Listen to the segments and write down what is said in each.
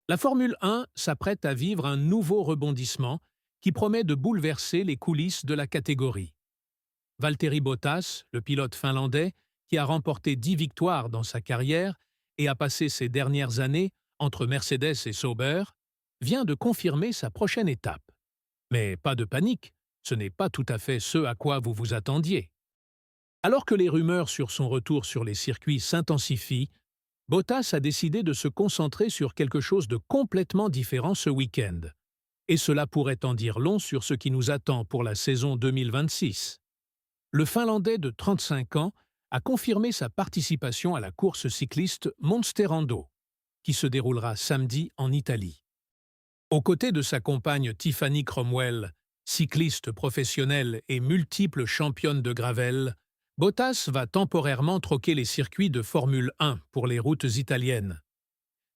La Formule 1 s'apprête à vivre un nouveau rebondissement qui promet de bouleverser les coulisses de la catégorie. Valtteri Bottas, le pilote finlandais, qui a remporté 10 victoires dans sa carrière et a passé ses dernières années entre Mercedes et Sauber, vient de confirmer sa prochaine étape. Mais pas de panique, ce n'est pas tout à fait ce à quoi vous vous attendiez. Alors que les rumeurs sur son retour sur les circuits s'intensifient, Bottas a décidé de se concentrer sur quelque chose de complètement différent ce week-end. Et cela pourrait en dire long sur ce qui nous attend pour la saison 2026. Le Finlandais de 35 ans a confirmé sa participation à la course cycliste Monsterando, qui se déroulera samedi en Italie. Aux côtés de sa compagne Tiffany Cromwell, cycliste professionnelle et multiple championne de gravel, Bottas va temporairement troquer les circuits de Formule 1 pour les routes italiennes.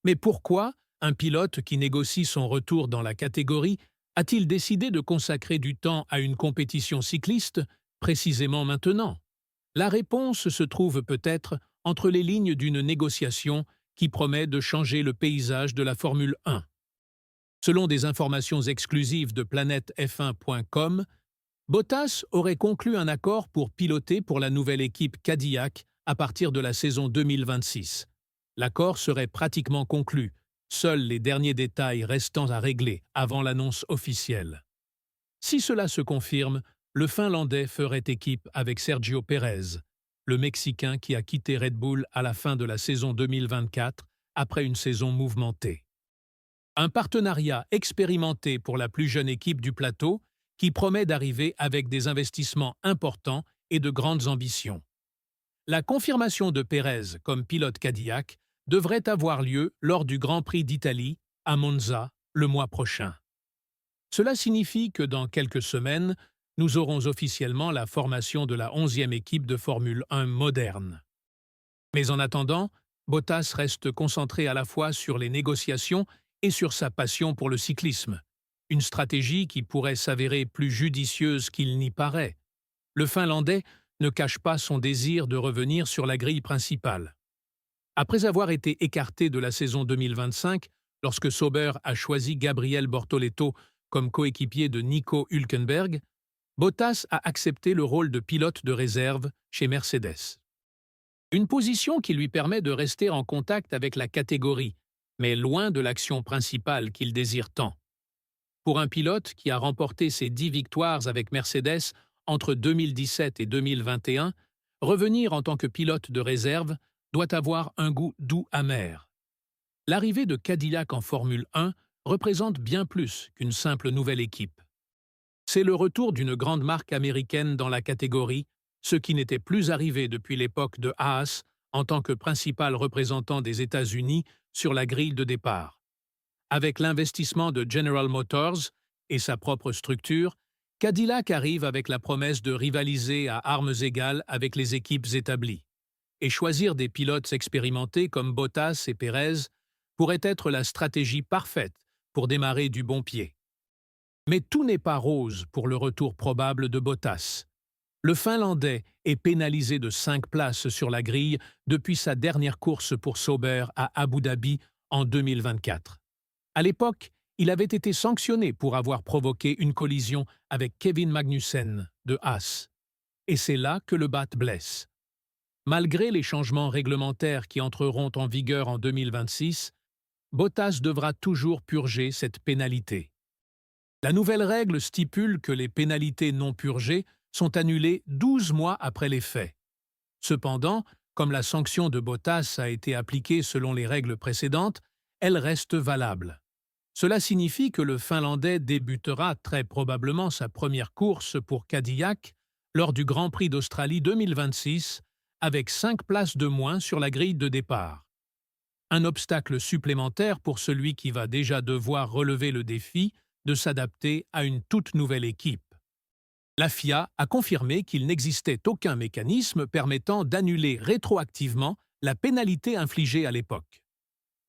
Mais pourquoi un pilote qui négocie son retour dans la catégorie a-t-il décidé de consacrer du temps à une compétition cycliste précisément maintenant? La réponse se trouve peut-être entre les lignes d'une négociation qui promet de changer le paysage de la Formule 1. Selon des informations exclusives de planetef1.com, Bottas aurait conclu un accord pour piloter pour la nouvelle équipe Cadillac à partir de la saison 2026. L'accord serait pratiquement conclu, seuls les derniers détails restant à régler avant l'annonce officielle. Si cela se confirme, le Finlandais ferait équipe avec Sergio Pérez, le Mexicain qui a quitté Red Bull à la fin de la saison 2024 après une saison mouvementée. Un partenariat expérimenté pour la plus jeune équipe du plateau qui promet d'arriver avec des investissements importants et de grandes ambitions. La confirmation de Pérez comme pilote Cadillac devrait avoir lieu lors du Grand Prix d'Italie, à Monza, le mois prochain. Cela signifie que dans quelques semaines, nous aurons officiellement la formation de la 11e équipe de Formule 1 moderne. Mais en attendant, Bottas reste concentré à la fois sur les négociations et sur sa passion pour le cyclisme, une stratégie qui pourrait s'avérer plus judicieuse qu'il n'y paraît. Le Finlandais ne cache pas son désir de revenir sur la grille principale. Après avoir été écarté de la saison 2025, lorsque Sauber a choisi Gabriel Bortoleto comme coéquipier de Nico Hülkenberg, Bottas a accepté le rôle de pilote de réserve chez Mercedes. Une position qui lui permet de rester en contact avec la catégorie, mais loin de l'action principale qu'il désire tant. Pour un pilote qui a remporté ses 10 victoires avec Mercedes entre 2017 et 2021, revenir en tant que pilote de réserve doit avoir un goût doux amer. L'arrivée de Cadillac en Formule 1 représente bien plus qu'une simple nouvelle équipe. C'est le retour d'une grande marque américaine dans la catégorie, ce qui n'était plus arrivé depuis l'époque de Haas en tant que principal représentant des États-Unis sur la grille de départ. Avec l'investissement de General Motors et sa propre structure, Cadillac arrive avec la promesse de rivaliser à armes égales avec les équipes établies. Et choisir des pilotes expérimentés comme Bottas et Pérez pourrait être la stratégie parfaite pour démarrer du bon pied. Mais tout n'est pas rose pour le retour probable de Bottas. Le Finlandais est pénalisé de 5 places sur la grille depuis sa dernière course pour Sauber à Abu Dhabi en 2024. À l'époque, il avait été sanctionné pour avoir provoqué une collision avec Kevin Magnussen de Haas. Et c'est là que le bat blesse. Malgré les changements réglementaires qui entreront en vigueur en 2026, Bottas devra toujours purger cette pénalité. La nouvelle règle stipule que les pénalités non purgées sont annulées 12 mois après les faits. Cependant, comme la sanction de Bottas a été appliquée selon les règles précédentes, elle reste valable. Cela signifie que le Finlandais débutera très probablement sa première course pour Cadillac lors du Grand Prix d'Australie 2026 avec 5 places de moins sur la grille de départ. Un obstacle supplémentaire pour celui qui va déjà devoir relever le défi de s'adapter à une toute nouvelle équipe. La FIA a confirmé qu'il n'existait aucun mécanisme permettant d'annuler rétroactivement la pénalité infligée à l'époque.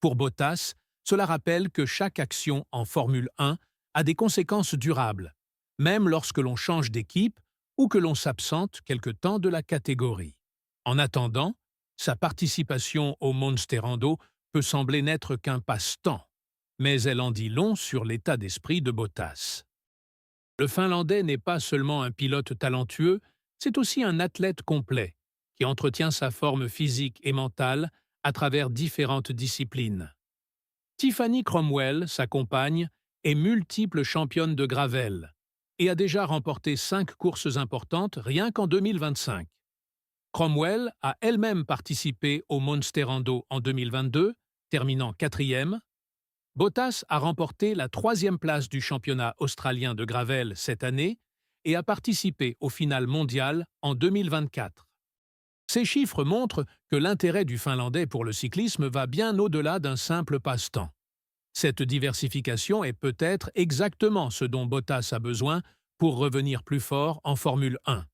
Pour Bottas, cela rappelle que chaque action en Formule 1 a des conséquences durables, même lorsque l'on change d'équipe ou que l'on s'absente quelque temps de la catégorie. En attendant, sa participation au Monsterando peut sembler n'être qu'un passe-temps. mais elle en dit long sur l'état d'esprit de Bottas. Le Finlandais n'est pas seulement un pilote talentueux, c'est aussi un athlète complet, qui entretient sa forme physique et mentale à travers différentes disciplines. Tiffany Cromwell, sa compagne, est multiple championne de gravel et a déjà remporté 5 courses importantes rien qu'en 2025. Cromwell a elle-même participé au Monsterando en 2022, terminant 4e. Bottas a remporté la 3e place du championnat australien de gravel cette année et a participé au finale mondial en 2024. Ces chiffres montrent que l'intérêt du Finlandais pour le cyclisme va bien au-delà d'un simple passe-temps. Cette diversification est peut-être exactement ce dont Bottas a besoin pour revenir plus fort en Formule 1.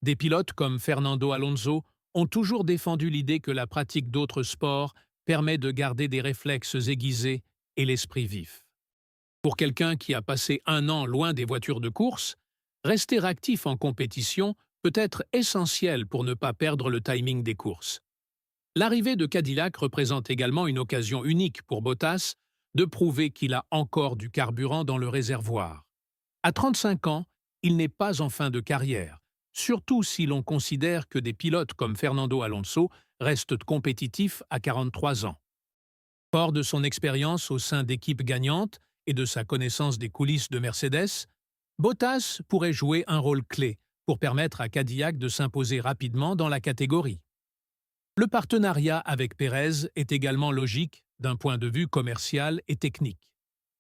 Des pilotes comme Fernando Alonso ont toujours défendu l'idée que la pratique d'autres sports permet de garder des réflexes aiguisés et l'esprit vif. Pour quelqu'un qui a passé 1 an loin des voitures de course, rester actif en compétition peut être essentiel pour ne pas perdre le timing des courses. L'arrivée de Cadillac représente également une occasion unique pour Bottas de prouver qu'il a encore du carburant dans le réservoir. À 35 ans, il n'est pas en fin de carrière, surtout si l'on considère que des pilotes comme Fernando Alonso restent compétitifs à 43 ans. Fort de son expérience au sein d'équipes gagnantes et de sa connaissance des coulisses de Mercedes, Bottas pourrait jouer un rôle clé pour permettre à Cadillac de s'imposer rapidement dans la catégorie. Le partenariat avec Pérez est également logique d'un point de vue commercial et technique.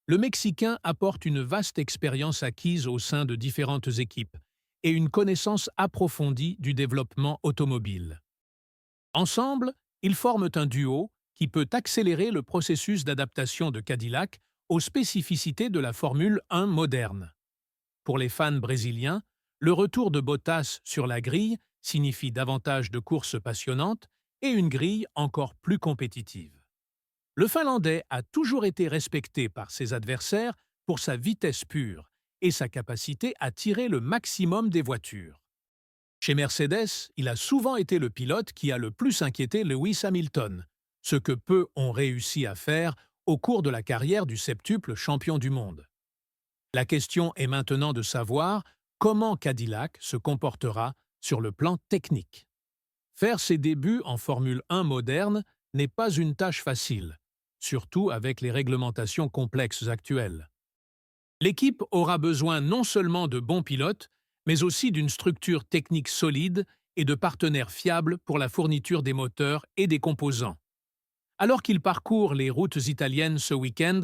Le Mexicain apporte une vaste expérience acquise au sein de différentes équipes et une connaissance approfondie du développement automobile. Ensemble, ils forment un duo qui peut accélérer le processus d'adaptation de Cadillac aux spécificités de la Formule 1 moderne. Pour les fans brésiliens, le retour de Bottas sur la grille signifie davantage de courses passionnantes et une grille encore plus compétitive. Le Finlandais a toujours été respecté par ses adversaires pour sa vitesse pure et sa capacité à tirer le maximum des voitures. Chez Mercedes, il a souvent été le pilote qui a le plus inquiété Lewis Hamilton, ce que peu ont réussi à faire au cours de la carrière du septuple champion du monde. La question est maintenant de savoir comment Cadillac se comportera sur le plan technique. Faire ses débuts en Formule 1 moderne n'est pas une tâche facile, surtout avec les réglementations complexes actuelles. L'équipe aura besoin non seulement de bons pilotes, mais aussi d'une structure technique solide et de partenaires fiables pour la fourniture des moteurs et des composants. Alors qu'il parcourt les routes italiennes ce week-end,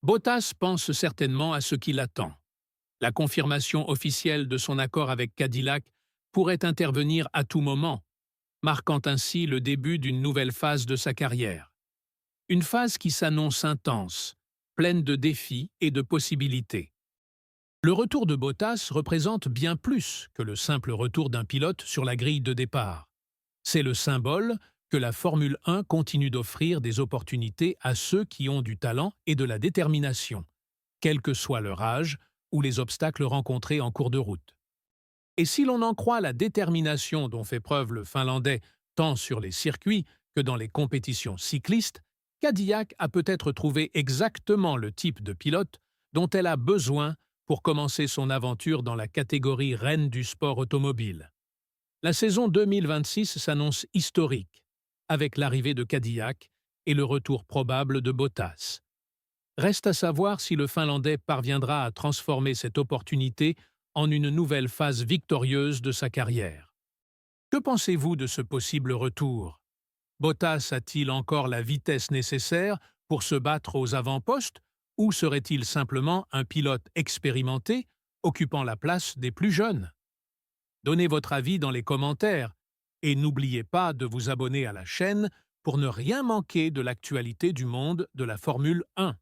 Bottas pense certainement à ce qui l'attend. La confirmation officielle de son accord avec Cadillac pourrait intervenir à tout moment, marquant ainsi le début d'une nouvelle phase de sa carrière. Une phase qui s'annonce intense, pleine de défis et de possibilités. Le retour de Bottas représente bien plus que le simple retour d'un pilote sur la grille de départ. C'est le symbole que la Formule 1 continue d'offrir des opportunités à ceux qui ont du talent et de la détermination, quel que soit leur âge ou les obstacles rencontrés en cours de route. Et si l'on en croit la détermination dont fait preuve le Finlandais tant sur les circuits que dans les compétitions cyclistes, Cadillac a peut-être trouvé exactement le type de pilote dont elle a besoin pour commencer son aventure dans la catégorie reine du sport automobile. La saison 2026 s'annonce historique, avec l'arrivée de Cadillac et le retour probable de Bottas. Reste à savoir si le Finlandais parviendra à transformer cette opportunité en une nouvelle phase victorieuse de sa carrière. Que pensez-vous de ce possible retour? Bottas a-t-il encore la vitesse nécessaire pour se battre aux avant-postes ou serait-il simplement un pilote expérimenté occupant la place des plus jeunes? Donnez votre avis dans les commentaires et n'oubliez pas de vous abonner à la chaîne pour ne rien manquer de l'actualité du monde de la Formule 1.